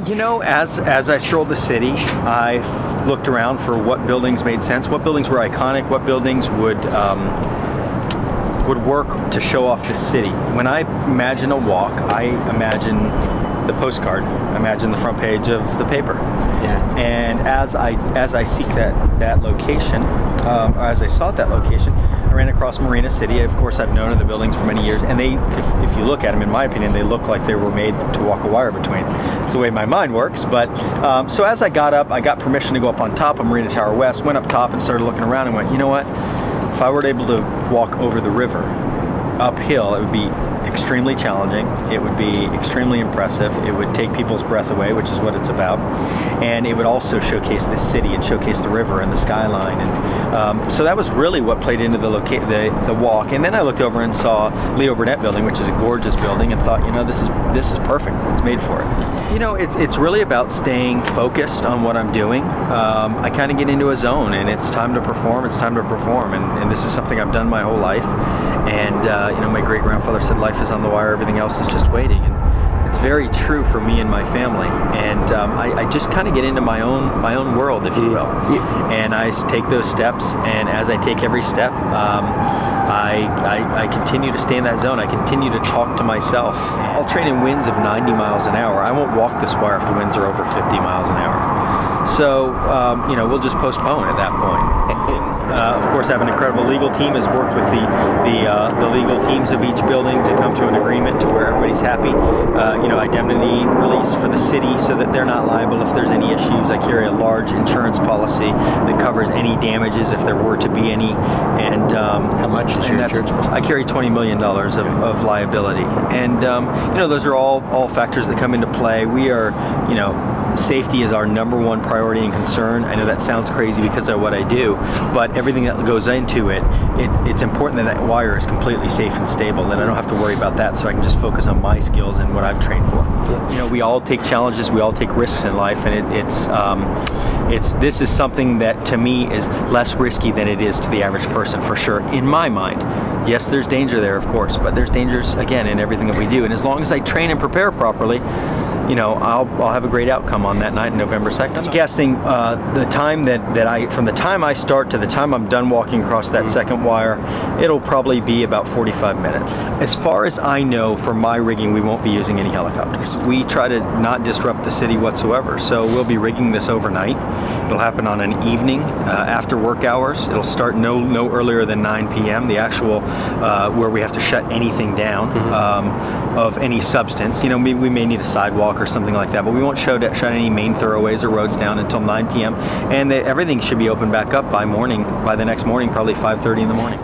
You know, as I strolled the city, I looked around for what buildings made sense, what buildings were iconic, what buildings would work to show off the city. When I imagine a walk, I imagine the postcard. I imagine the front page of the paper. Yeah. And as I seek that location, or as I sought that location, I ran across Marina City. Of course, I've known of the buildings for many years, and they, if you look at them, in my opinion, they look like they were made to walk a wire between. It's the way my mind works. But so as I got up, I got permission to go up on top of Marina Tower West, went up top and started looking around and went, you know what? If I were able to walk over the river uphill, it would be extremely challenging. It would be extremely impressive. It would take people's breath away, which is what it's about. And it would also showcase the city and showcase the river and the skyline. And so that was really what played into the walk. And then I looked over and saw Leo Burnett Building, which is a gorgeous building, and thought, you know, this is perfect. It's made for it. You know, it's really about staying focused on what I'm doing. I kind of get into a zone, and it's time to perform. It's time to perform, and this is something I've done my whole life. And you know, my great-grandfather said life is on the wire, everything else is just waiting. And it's very true for me and my family. And I just kind of get into my own world, if you will. And I take those steps, and as I take every step, I continue to stay in that zone. I continue to talk to myself. I'll train in winds of 90 miles an hour. I won't walk this wire if the winds are over 50 miles an hour. So, you know, we'll just postpone at that point. Of course, I have an incredible legal team, has worked with the legal teams of each building to come to an agreement to where everybody's happy. You know, indemnity release for the city so that they're not liable if there's any issues. I carry a large insurance policy that covers any damages if there were to be any. And how much is your insurance policy? I carry $20 million of liability. And you know, those are all factors that come into play. We are, you know, safety is our #1 priority and concern. I know that sounds crazy because of what I do, but everything that goes into it, it's important that that wire is completely safe and stable, that I don't have to worry about that, so I can just focus on my skills and what I've trained for. You know, we all take challenges, we all take risks in life, and this is something that to me is less risky than it is to the average person, for sure, in my mind. Yes, there's danger there, of course, but there's dangers, again, in everything that we do, and as long as I train and prepare properly, you know, I'll have a great outcome on that night, November 2nd. I'm guessing the time from the time I start to the time I'm done walking across that second wire, it'll probably be about 45 minutes. As far as I know, for my rigging, we won't be using any helicopters. We try to not disrupt the city whatsoever, so we'll be rigging this overnight. It'll happen on an evening after work hours. It'll start no earlier than 9 p.m. The actual where we have to shut anything down of any substance. You know, we may need a sidewalk or something like that, but we won't shut any main thoroughways or roads down until 9 p.m. and everything should be open back up by the next morning, probably 5:30 in the morning.